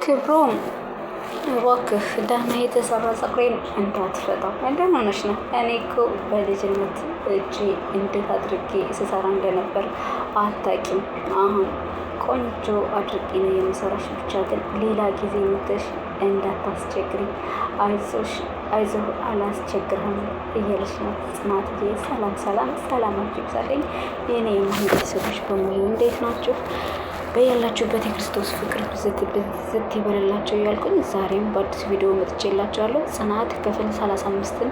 ክብሮም እባክህ ደህና የተሰራ ፀጉሬን እንዳትፈታው። እንደምን ሆነሽ ነው? እኔ እኮ በልጅነት እጄ እንዴት አድርጌ ስሰራ እንደነበር አታውቂም። አሁን ቆንጆ አድርጌ ነው የምሰራሽ። ብቻ ግን ሌላ ጊዜ ምተሽ እንዳታስቸግሪ። አይዞሽ አይዞህ አላስቸግርህም እያለች ነው ጽናትዬ። ሰላም ሰላም፣ ሰላማችሁ ይብዛልኝ የኔ ቤተሰቦች በሙሉ እንዴት ናችሁ? በያላችሁበት የክርስቶስ ፍቅር ብዝት ይበልላቸው እያልኩኝ ዛሬም በአዲስ ቪዲዮ መጥቼላችኋለሁ። ጽናት ክፍል 35ን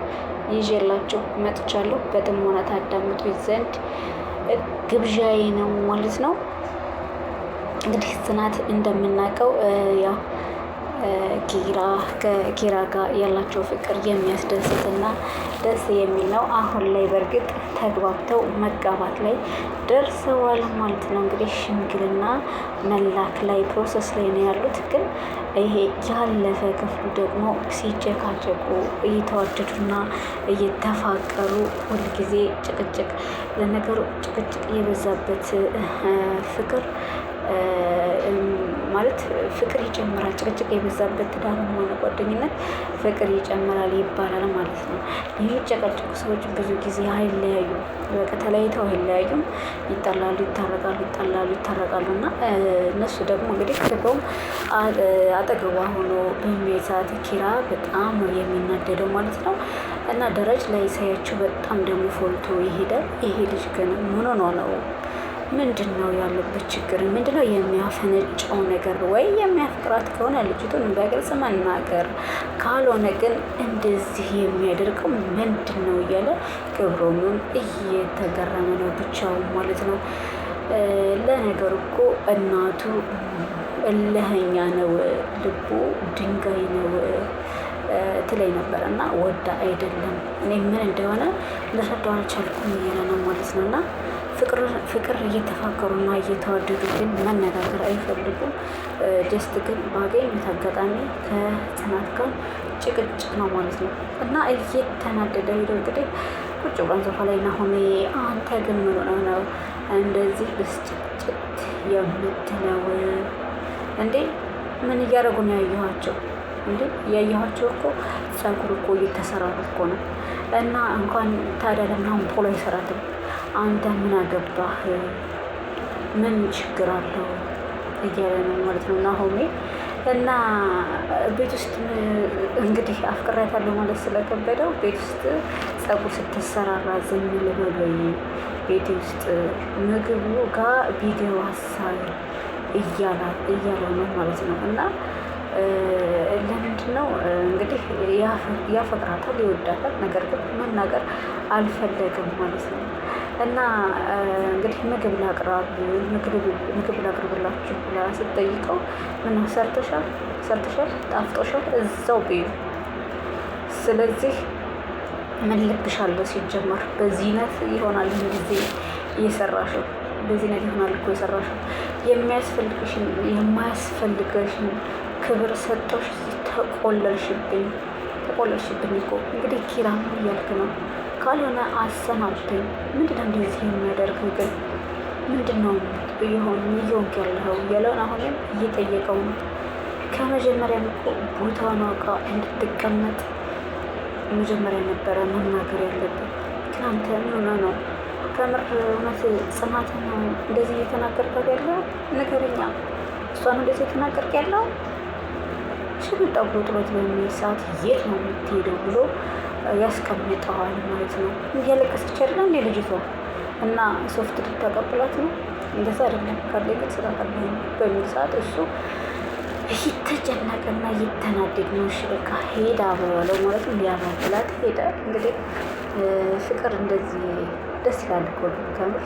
ይዤላችሁ መጥቻለሁ። በጥሞና ታዳምጡኝ ዘንድ ግብዣዬ ነው ማለት ነው። እንግዲህ ጽናት እንደምናውቀው ያው ከኪራ ጋር ያላቸው ፍቅር የሚያስደስትና ደስ የሚል ነው። አሁን ላይ በእርግጥ ተግባብተው መጋባት ላይ ደርሰዋል ማለት ነው። እንግዲህ ሽምግልና መላክ ላይ ፕሮሰስ ላይ ነው ያሉት። ግን ይሄ ያለፈ ክፍሉ ደግሞ ሲጨቃጨቁ እየተዋደዱና እየተፋቀሩ ሁልጊዜ ጭቅጭቅ፣ ለነገሩ ጭቅጭቅ የበዛበት ፍቅር ማለት ፍቅር ይጨምራል። ጭቅጭቅ የበዛበት ትዳርም ሆነ ጓደኝነት ፍቅር ይጨምራል ይባላል ማለት ነው። የሚጨቃጨቁ ሰዎች ብዙ ጊዜ አይለያዩም። በቃ ተለያይተው አይለያዩም፣ ይጣላሉ፣ ይታረቃሉ፣ ይጣላሉ፣ ይታረቃሉ። እና እነሱ ደግሞ እንግዲህ ክብሮም አጠገቧ ሆኖ በሚያይ ሰዓት ኪራ በጣም ነው የሚናደደው ማለት ነው። እና ደረጃ ላይ ሳያቸው በጣም ደግሞ ፎልቶ ይሄዳል። ይሄ ልጅ ግን ምን ሆኖ ነው? ምንድን ነው ያለበት ችግር? ምንድን ነው የሚያፈነጨው ነገር? ወይ የሚያፍቅራት ከሆነ ልጅቱን በግልጽ መናገር፣ ካልሆነ ግን እንደዚህ የሚያደርገው ምንድን ነው እያለ ክብሮምም እየተገረመ ነው ብቻውን ማለት ነው። ለነገሩ እኮ እናቱ እልኸኛ ነው፣ ልቡ ድንጋይ ነው ትለኝ ነበር እና ወዳ አይደለም። እኔ ምን እንደሆነ ልረዳው አልቻልኩም እያለ ነው ማለት ነው። እና ፍቅር እየተፋቀሩና እየተዋደዱ ግን መነጋገር አይፈልጉም። ጀስት ግን ባገኙት አጋጣሚ ከጽናት ጋር ጭቅጭቅ ነው ማለት ነው። እና እየተናደደ ሄዶ እንግዲህ ቁጭ ብሏን ሶፋ ላይ ናሆሜ፣ አንተ ግን ምን ሆነህ ነው እንደዚህ ብስጭጭት የምትለው እንዴ? ምን እያደረጉ ነው ያየኋቸው? እንዴ ያየኋቸው እኮ ፀጉር እኮ እየተሰራሩ እኮ ነው። እና እንኳን ታዲያ ለምናምን ቶሎ አይሰራትም? አንተ ምን አገባህ? ምን ችግር አለው እያለ ነው ማለት ነው ናሆሜ። እና ቤት ውስጥ እንግዲህ አፍቅሬያታለሁ ማለት ስለከበደው ቤት ውስጥ ፀጉር ስትሰራራ ዝም ልበል፣ ቤት ውስጥ ምግቡ ጋር ቪዲዮ ሀሳብ እያለው ነው ማለት ነው። እና ለምንድን ነው እንግዲህ ያፈቅራታል፣ ይወዳታል፣ ነገር ግን መናገር አልፈለግም ማለት ነው። እና እንግዲህ ምግብ ላቅርብላችሁ ብላ ስትጠይቀው ምን ሰርተሻል፣ ጣፍጦሻል፣ እዛው ቤዩ። ስለዚህ ምን ልብሻለሁ? ሲጀመር በዚህነት ይሆናል ጊዜ እየሰራሽው፣ በዚህነት ይሆናል እኮ የሰራሽው። የማያስፈልገሽን ክብር ሰጠሽ፣ ተቆለልሽብኝ እኮ። እንግዲህ ኪራ ምን እያልክ ነው? ካልሆነ አሰናብተኝ። ምንድነው እንደዚህ የሚያደርግ ግን? ምንድነው እየሆንክ ያለኸው እያለውን አሁንም እየጠየቀው ነው። ከመጀመሪያም እኮ ቦታውን አውቃ እንድትቀመጥ መጀመሪያ ነበረ መናገር ያለብን። ግን አንተ ምን ሆነህ ነው? ከምር እውነት ጽናት ነው እንደዚህ እየተናገርካት ያለው? ንገረኛ። እሷ ነው እንደዚህ የተናገርክ ያለው? ሽምጣው ጥሎት በሚል ሰዓት የት ነው የምትሄደው ብሎ ያስቀምጠዋል ማለት ነው። እያለቀሰች አይደለም እንደ ልጅቷ እና ሶፍት ልታቀብላት ነው። እንደዛ አይደለም ካለ ግን ስራ ካለ በሚል ሰዓት እሱ እየተጨነቀና እየተናደድ ነው። እሺ በቃ ሄዳ በለው ማለት ነው። ሊያባብላት ሄደ። እንግዲህ ፍቅር እንደዚህ ደስ ይላል እኮ ከምር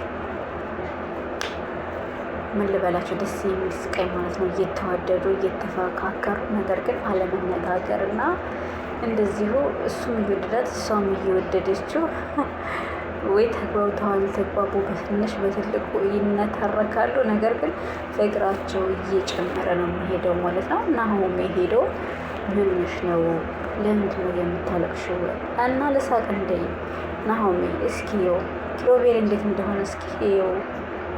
ምን ልበላቸው፣ ደስ የሚል ስቃይ ማለት ነው። እየተዋደዱ እየተፈካከሩ ነገር ግን አለመነጋገር እና እንደዚሁ እሱም እየወደዳት እሷም እየወደደችው ወይ ተግባብተዋል። ተግባቡ በትንሽ በትልቁ ይነታረካሉ። ነገር ግን ፍቅራቸው እየጨመረ ነው የሚሄደው ማለት ነው። እና አሁን ሄደው ምንሽ ነው? ለምንድን ነው የምታለቅሽው? እና ልሳቅ እንደ ናሆሜ እስኪ ው ኪሮቤል እንዴት እንደሆነ እስኪ ው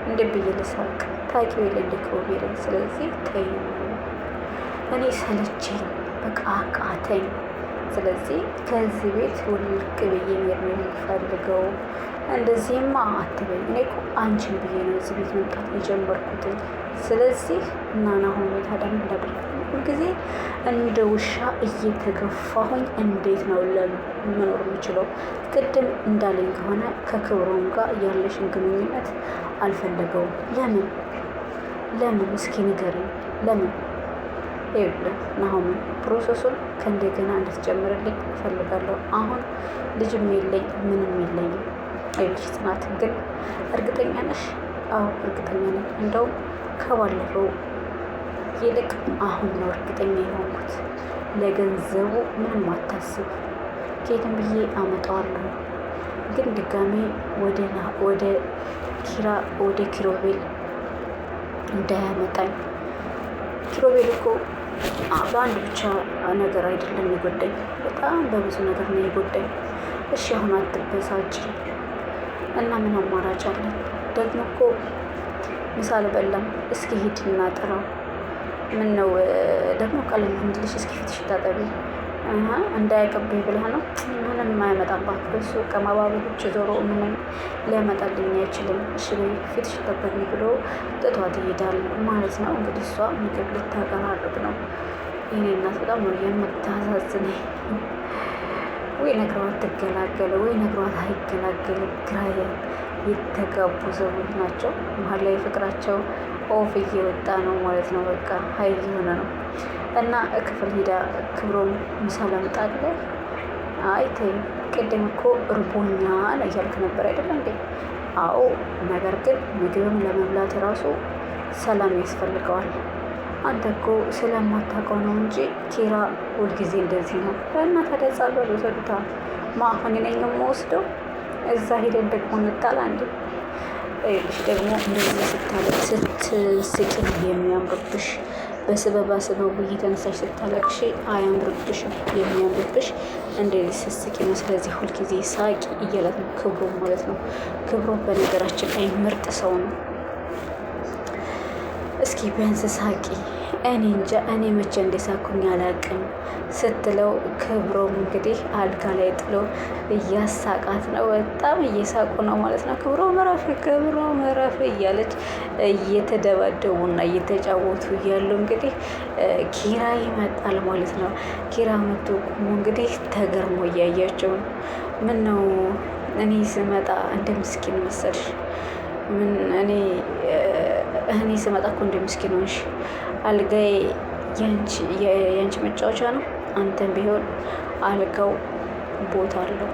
እንደ ብዬ ልሳቅ ታውቂው የለ እንደ ኪሮቤልን። ስለዚህ ተይው እኔ ሰለቸኝ፣ በቃ አቃተኝ። ስለዚህ ከዚህ ቤት ውልቅ ብዬ መሄድ ነው የምፈልገው። እንደዚህማ አትበይ። እኔ እኮ አንቺን ብዬ ነው እዚህ ቤት መምጣት የጀመርኩትኝ። ስለዚህ እና ናሆም ታዲያ ምን ላድርግ? ሁልጊዜ እንደ ውሻ እየተገፋሁኝ እንዴት ነው ለመኖር የምችለው? ቅድም እንዳለኝ ከሆነ ከክብሮም ጋር ያለሽን ግንኙነት አልፈለገውም። ለምን እስኪ ንገሪኝ፣ ለምን? ይኸውልህ ናሆም ፕሮሰሱን ከእንደገና እንድትጀምርልኝ እፈልጋለሁ። አሁን ልጅም የለኝ ምንም የለኝም። ይኸውልሽ ጽናት ግን እርግጠኛ ነሽ? አዎ እርግጠኛ ነኝ። እንደውም ከባለፈው ይልቅ አሁን ነው እርግጠኛ የሆንኩት። ለገንዘቡ ምንም አታስብ፣ ከየትም ብዬ አመጣዋለሁ። ግን ድጋሜ ወደ ኪሮቤል እንዳያመጣኝ። ኪሮቤል እኮ በአንድ ብቻ ነገር አይደለም የጎዳኝ፣ በጣም በብዙ ነገር ነው የጎዳኝ። እሺ አሁን አትበሳጭ እና ምን አማራጭ አለን? ደግሞ እኮ ምሳ አልበላም። እስኪ ሂድና ጥራው። ምን ነው ደግሞ ቀለል እንድልሽ እስኪ ፊትሽ ታጠቢ። እንዳያቀብኝ ብለህ ነው? ምንም የማያመጣባት እሱ ከማባበል ውጭ ዞሮ ምንም ሊያመጣልኝ አይችልም። እሺ ፊትሽ ታጠቢ ብሎ ጥቷት ይሄዳል ማለት ነው። እንግዲህ እሷ ምግብ ልታቀራርብ ነው። የኔ እናት በጣም ነው የምታሳዝነኝ። ወይ ነግሯት ትገላገለ፣ ወይ ነግሯት አይገላገል። ግራ የተጋቡ ሰዎች ናቸው። መሀል ላይ ፍቅራቸው ኦፍ እየወጣ ነው ማለት ነው። በቃ ሀይል የሆነ ነው እና ክፍል ሄዳ ክብሮም ምሳ ላምጣልህ? አይ ተይ፣ ቅድም እኮ እርቦኛል እያልክ ነበር አይደለ እንዴ? አዎ፣ ነገር ግን ምግብም ለመብላት ራሱ ሰላም ያስፈልገዋል። አንተ እኮ ስለማታውቀው ነው እንጂ ኪራ ሁልጊዜ እንደዚህ ነው። እና ታዲያ ጸበል ውሰዱታ። አሁን ነኝ የምወስደው? እዛ ሄደን ደግሞ እንጣላ እንዴ? ይኸውልሽ ደግሞ እንደዚህ ስትስቂ የሚያምርብሽ፣ በስበባ ስበቡ እየተነሳሽ ስታለቅሽ አያምርብሽም። የሚያምርብሽ እንደዚህ ስትስቂ ነው። ስለዚህ ሁልጊዜ ሳቂ እያላት ነው ክብሮም ማለት ነው። ክብሮም በነገራችን ላይ ምርጥ ሰው ነው። እስኪ ቢያንስ ሳቂ። እኔ እንጃ እኔ መቼ እንደሳኩኝ አላቅም ስትለው ክብሮም እንግዲህ አልጋ ላይ ጥሎ እያሳቃት ነው። በጣም እየሳቁ ነው ማለት ነው። ክብሮም እረፍ እያለች እየተደባደቡና እየተጫወቱ እያሉ እንግዲህ ኪራ ይመጣል ማለት ነው። ኪራ መቶ ቁሞ እንግዲህ ተገርሞ እያያቸው ነው። ምን ነው እኔ ስመጣ እንደ ምስኪን መሰልሽ? ምን እኔ ስመጣ እኮ እንደ ምስኪን ሆንሽ። አልጋዬ የአንቺ መጫወቻ ነው። አንተም ቢሆን አልጋው ቦታ አለው፣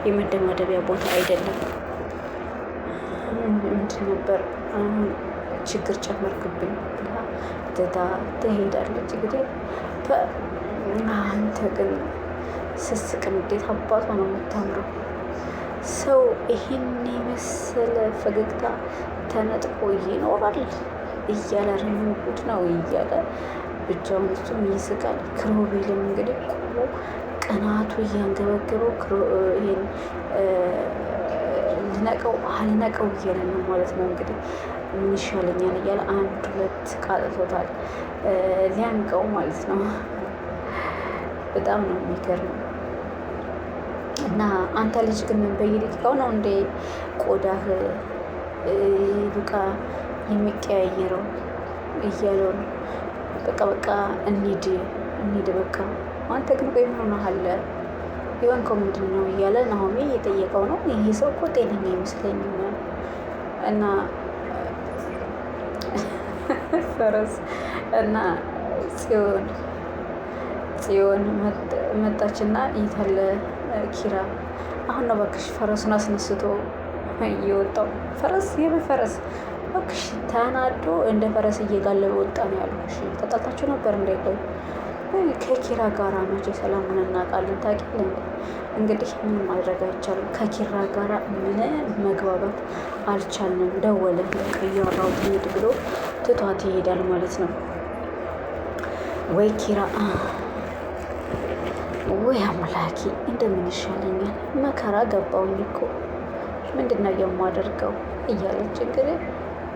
የመደማደቢያ ቦታ አይደለም። ምንድን ነበር ችግር ጨመርክብኝ ብላ ትታ ትሄዳለች። እንግዲህ አንተ ግን ስስቅ እንዴት አባቷ ነው የምታምረው! ሰው ይህን የመሰለ ፈገግታ ተነጥቆ ይኖራል እያለ ጉድ ነው እያለ ብቻውን እሱም ይስቃል። ክሮቤልም እንግዲህ ቆሞ ቅናቱ እያንገበገበው ይሄን ልነቀው አልነቀው እያለ ነው ማለት ነው። እንግዲህ ምን ይሻለኛል እያለ አንድ ሁለት ቃጥቶታል ሊያንቀው ማለት ነው። በጣም ነው የሚገርመው። እና አንተ ልጅ ግን በየደቂቃው ነው እንደ ቆዳህ ሉቃ የሚቀያየረው እያለው ነው። በቃ እንሂድ በቃ አንተ ግን ቆይ ምን ሆነሃል? የሆንከው ምንድን ነው እያለ ናሆሜ እየጠየቀው ነው። ይሄ ሰው እኮ ጤነኛ አይመስለኝም። እና ፈረስ እና ጽዮን መጣችና ይታለ ኪራ አሁን ነው እባክሽ ፈረሱን አስነስቶ እየወጣው። ፈረስ የምን ፈረስ እባክሽ? ተናዶ እንደ ፈረስ እየጋለበ ወጣ ነው ያልኩሽ። ተጣልታችሁ ነበር እንዳይቆይ ከኪራ ጋራ መቼ ሰላሙን እናውቃለን። ታውቂያለሽ እንግዲህ ምንም ማድረግ አይቻልም። ከኪራ ጋራ ምንም መግባባት አልቻልንም። ደወለ በቃ እያወራሁት ሄድ ብሎ ትቷት ይሄዳል ማለት ነው። ወይ ኪራ ወይ አምላኬ እንደምን ይሻለኛል፣ መከራ ገባውኝ እኮ ምንድን ነው የማደርገው እያለች እንግዲህ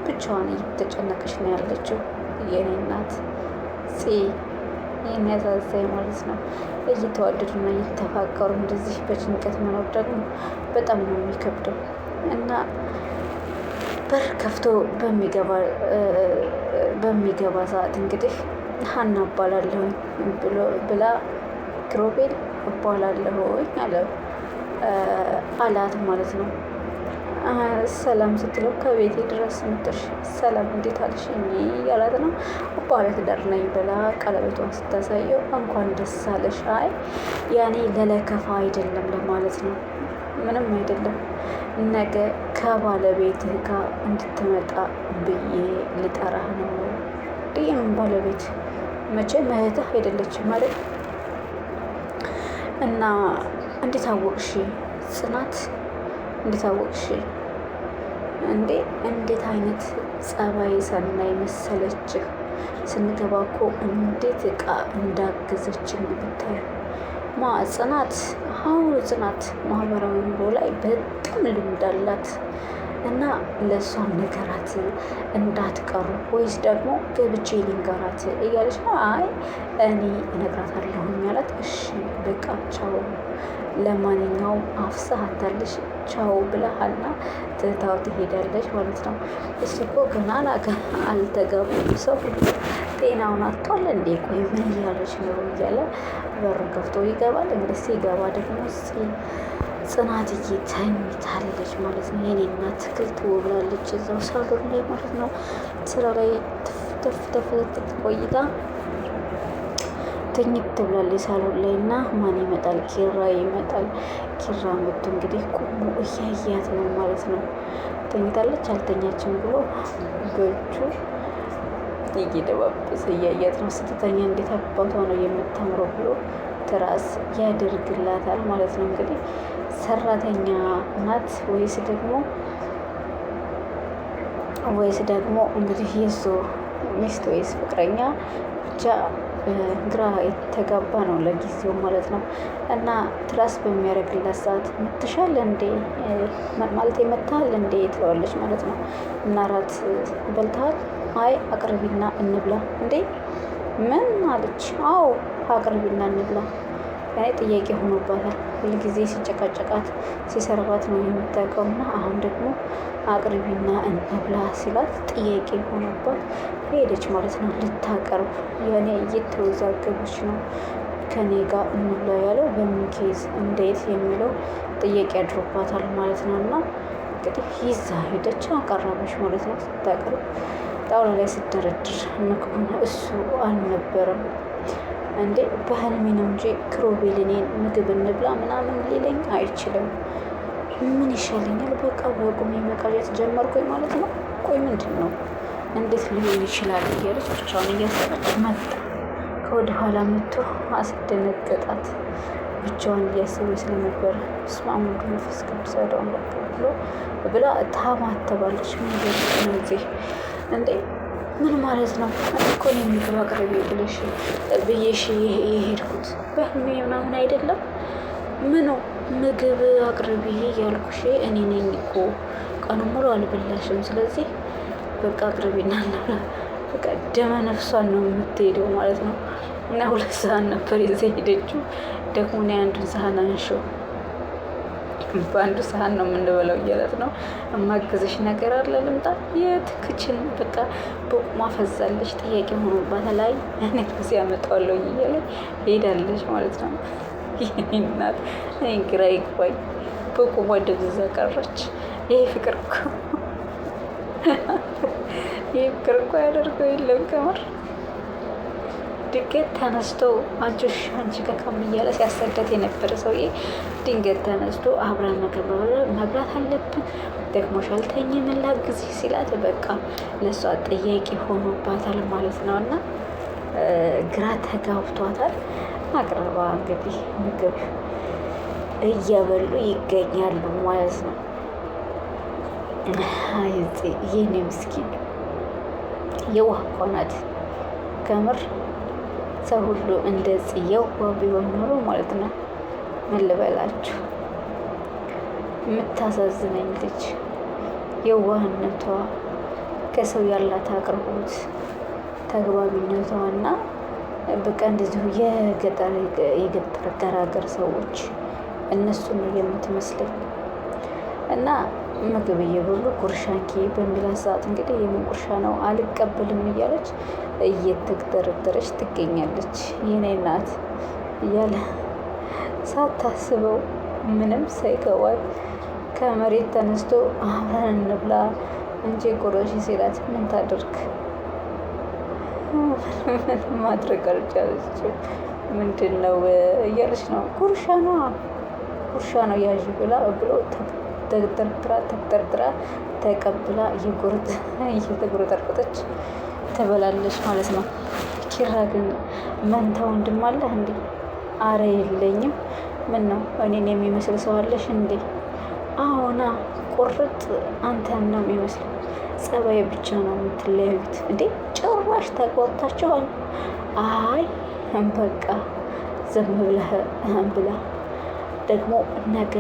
ብቻዋን እየተጨነቀች ነው ያለችው የኔ እናት የሚያሳዝኝ ማለት ነው። እየተዋደዱና እየተፋቀሩ እንደዚህ በጭንቀት መኖር ደግሞ በጣም ነው የሚከብደው እና በር ከፍቶ በሚገባ ሰዓት እንግዲህ ሀና እባላለሁኝ ብላ ክሮቤል እባላለሁኝ አላት ማለት ነው። ሰላም ስትለው ከቤቴ ድረስ መጥተሽ ሰላም እንዴት አልሽኝ እያላት ነው። ባለትዳር ነኝ ብላ ቀለበቷን ስታሳየው እንኳን ደስ አለሽ። አይ ያኔ ለለከፋ አይደለም ለማለት ነው። ምንም አይደለም። ነገ ከባለቤትህ ጋር እንድትመጣ ብዬ ልጠራህ ነው። ይህም ባለቤት መቼም እህትህ አይደለችም ማለት እና እንዴት አወቅሽ ጽናት? እንዴት አወቅሽ እንዴ? እንዴት አይነት ጸባይ ሰናይ መሰለችህ! ስንገባ እኮ እንዴት እቃ እንዳገዘችን ብታይ። ጽናት? አዎ ጽናት ማህበራዊ ኑሮ ላይ በጣም ልምድ አላት እና ለእሷም ነገራት እንዳትቀሩ ወይስ ደግሞ ገብቼ ልንገራት እያለች ነው። አይ እኔ እነግራታለሁኝ አላት። እሺ በቃ ቻው፣ ለማንኛውም አፍሳህ አታለሽ ቻው ብለሃልና ትታው ትሄዳለች ማለት ነው። እሱ እኮ ገና አልተጋቡም፣ ሰው ሁሉ ጤናውን አጥቷል እንዴ? ቆይ ምን እያለች ነው እያለ በሩን ከፍቶ ይገባል። እንግዲህ ሲገባ ደግሞ ጽናትዬ ተኝታለች ማለት ነው። የኔ እናት ትክልት ብላለች እዛው ሳሎን ላይ ማለት ነው። ስራ ላይ ተፍ ቆይታ ተኝት ብላለች ሳሎን ላይ እና ማን ይመጣል? ኪራ ይመጣል። ኪራ መጥቶ እንግዲህ ቁሙ እያያት ነው ማለት ነው። ተኝታለች አልተኛችም ብሎ በእጁ እየደባበሰ እያያት ነው። ስትተኛ እንዴት አባቷ ነው የምታምረው ብሎ ትራስ ያደርግላታል ማለት ነው። እንግዲህ ሰራተኛ ናት ወይስ ደግሞ እንግዲህ የሱ ሚስት ወይስ ፍቅረኛ ብቻ ግራ የተጋባ ነው ለጊዜው ማለት ነው። እና ትራስ በሚያደርግላት ሰዓት ምትሻል እንዴ ማለት መታል እንዴ ትለዋለች ማለት ነው። እና ራት በልተሃል? አይ አቅርቢና እንብላ። እንዴ ምን አለች? አዎ አቅርቢና እንብላ። ያኔ ጥያቄ ሆኖባታል። ሁልጊዜ ሲጨቃጨቃት ሲሰርባት ነው የምታውቀውና አሁን ደግሞ አቅርቢና እንብላ ሲላት ጥያቄ ሆኖባት ሄደች ማለት ነው ልታቀርብ። ያኔ እየተወዛገበች ነው። ከኔ ጋር እንብላ ያለው በምን ኬዝ እንዴት የሚለው ጥያቄ ያድሮባታል ማለት ነው። እና እንግዲህ ይዛ ሄደች አቀረበች ማለት ነው። ስታቀርብ ጣውላ ላይ ስደረድር ምግቡን እሱ አልነበረም እንዴ በህልሜ ነው እንጂ ክሮቤል እኔን ምግብ እንብላ ምናምን ሊለኝ አይችልም። ምን ይሻለኛል? በቃ በቁሜ መቃዠት ጀመርኩኝ ማለት ነው። ቆይ ምንድን ነው? እንዴት ሊሆን ይችላል? እያለች ብቻውን እያሰበች መጣ። ከወደ ኋላ መጥቶ አስደነገጣት። ብቻዋን እያሰበች ስለነበረ በስመ አብ ወወልድ ወመንፈስ ቅዱስ አሐዱ አምላክ ብላ ታማተባለች። መንገድ እነዚህ እንዴ ምን ማለት ነው? እኮ ነው ምግብ አቅርቢ ብዬሽ የሄድኩት በህልሜ ምናምን አይደለም። ምኑ ምግብ አቅርቢ ያልኩሽ እኔ ነኝ እኮ። ቀኑ ሙሉ አልበላሽም። ስለዚህ በቃ አቅርቢና እንብላ። በቃ ደመ ነፍሷን ነው የምትሄደው ማለት ነው። እና 2 ሰዓት ነበር ይዛ ሄደችው። ደግሞ እኔ አንዱን ሰሃን አንሺው በአንዱ ሰሃን ነው የምንበላው እያለት ነው። የማገዘሽ ነገር አለ ልምጣ? የት ክችን በቃ በቁማ ፈዛለች። ጥያቄ ሆኖባታል። ላይ እኔ ጊዜ ያመጣዋለሁ እያለ ሄዳለች ማለት ነው። ይህኔ እናት እኔ ግራ ይግባኝ። በቁማ ደብዛ ቀረች። ይሄ ፍቅር እኮ ያደርገው የለም ከምር። ድንገት ተነስቶ አንቺ ከካም እያለ ሲያሰዳት የነበረ ሰውዬ ድንገት ተነስቶ አብረን መብላት አለብን ደክሞሻል ተኝ ምን ላግዝሽ ሲላት በቃ ለእሷ ጥያቄ ሆኖባታል ማለት ነው። እና ግራ ተጋብቷታል። አቅርባ እንግዲህ ምግብ እየበሉ ይገኛሉ ማለት ነው። ይህኔ ምስኪን የዋህ እኮ ናት ከምር። ሰው ሁሉ እንደዚህ የዋህ ቢሆን ኖሮ ማለት ነው። ምን ልበላችሁ፣ የምታሳዝነኝ ልጅ የዋህነቷ፣ ከሰው ያላት አቅርቦት፣ ተግባቢነቷ እና በቃ እንደዚሁ የገጠር ገራገር ሰዎች እነሱን ነው የምትመስለኝ። እና ምግብ እየበሉ ጉርሻንኪ በሚላት ሰዓት እንግዲህ የምን ጉርሻ ነው አልቀበልም እያለች እየተግደረደረች ትገኛለች። የኔ እናት እያለ ሳታስበው ምንም ሳይገባል ከመሬት ተነስቶ አብረን እንብላ እንጂ ጉረሺ ሲላት ምን ታደርግ? ማድረግ አልቻለችም። ምንድን ነው እያለች ነው። ጉርሻ ነው ያዥ ብላ ብሎ ተግደርድራ ተቀብላ እየተጉረጠረጠች ትበላለች ማለት ነው። ኪራ ግን መንታ ወንድም አለህ እንዴ? አረ የለኝም። ምን ነው እኔን የሚመስል ሰው አለሽ እንዴ? አዎና ቁርጥ አንተን ነው የሚመስለው። ጸባይ ብቻ ነው የምትለያዩት እንዴ? ጭራሽ ተግባብታችኋል? አይ በቃ ዝም ብለህ ብላ ደግሞ ነገ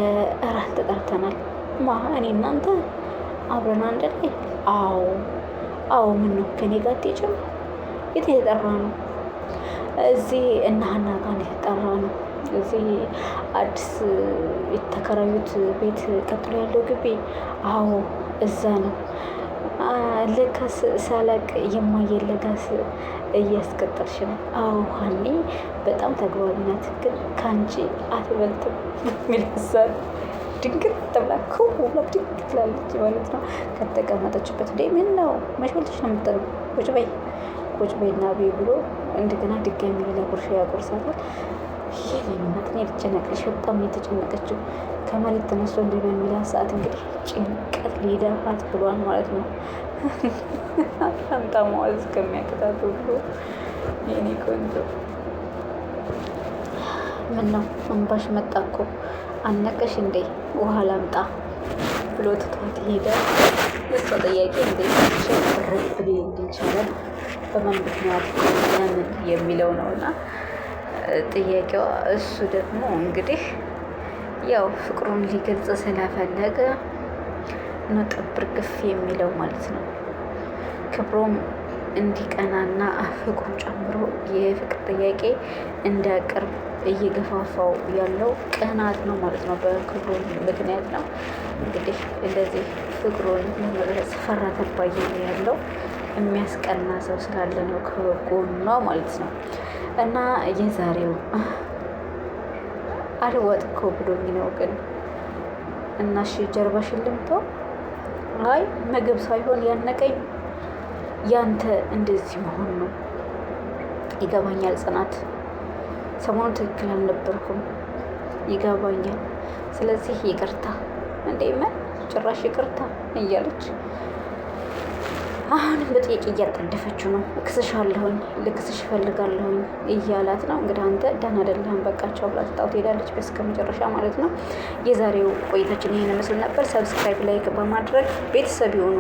እራት ተጠርተናል። እኔ እናንተ አብረን አንድ ላይ? አዎ ምን ነው ከኔ ጋር አትሄጂም? የት የተጠራ ነው? እዚህ እነ ሀና ጋር የተጠራ ነው። እዚህ አዲስ የተከራዩት ቤት ቀጥሎ ያለው ግቢ። አዎ እዛ ነው። ለካስ ሳላቅ የማየለጋስ እያስቀጠልሽ ነው። አዎ ሀኒ በጣም ተግባቢ ናት፣ ግን ከአንቺ አትበልጥም የሚልሳል ድንግጥ ተብላ ብላ ድንግጥ ትላለች ማለት ነው። ከተቀመጠችበት እንዴ ምን ነው መሽበልትሽ ነው የምትጠሩ? ቁጭ በይና ቤ ብሎ እንደገና ድጋሚ ሌላ ጉርሻ ያጎርሳታል። ይህ እናት እኔ ልጨነቅልሽ፣ በጣም የተጨነቀችው ከመሬት ተነስቶ እንዲህ በሚላት ሰዓት እንግዲህ ጭንቀት ሊደፋት ብሏል ማለት ነው። ሻንጣ መዋዝ እስከሚያቅታት ሁሉ የኔ ቆንጆ ምን ነው እንባሽ መጣ እኮ አነቀሽ እንዴ? ውሃ ላምጣ ብሎ ትቷት ሄደ። የእሷ ጥያቄ እንዴት ሸርፍ እንዲቻላል በማን ምክንያት ለምን የሚለው ነው እና ጥያቄዋ። እሱ ደግሞ እንግዲህ ያው ፍቅሩን ሊገልጽ ስለፈለገ ነው ጥብር ግፍ የሚለው ማለት ነው። ክብሮም እንዲቀናና ፍቅሩ ጨምሮ የፍቅር ጥያቄ እንዲያቀርብ እየገፋፋው ያለው ቅናት ነው ማለት ነው። በክብሮም ምክንያት ነው እንግዲህ እንደዚህ ፍቅሩን ለመግለጽ ፈራ ተባ ያለው የሚያስቀና ሰው ስላለ ነው ከጎኗ ማለት ነው። እና የዛሬው አልወጥኮ ብሎኝ ነው ግን እናሽ ጀርባሽን ልምተው። አይ ምግብ ሳይሆን ያነቀኝ ያንተ እንደዚህ መሆን ነው። ይገባኛል ጽናት፣ ሰሞኑን ትክክል አልነበርኩም፣ ይገባኛል። ስለዚህ ይቅርታ። እንዴ ምን ጭራሽ ይቅርታ እያለች አሁንም በጥያቄ እያጠደፈችው ነው። እክስሻለሁኝ፣ ልክስሽ እፈልጋለሁኝ እያላት ነው። እንግዲህ አንተ ደህና አይደለህም በቃቸው ብላ ትጣው ትሄዳለች በስከ መጨረሻ ማለት ነው። የዛሬው ቆይታችን ይህን ምስል ነበር። ሰብስክራይብ፣ ላይክ በማድረግ ቤተሰብ ይሁኑ።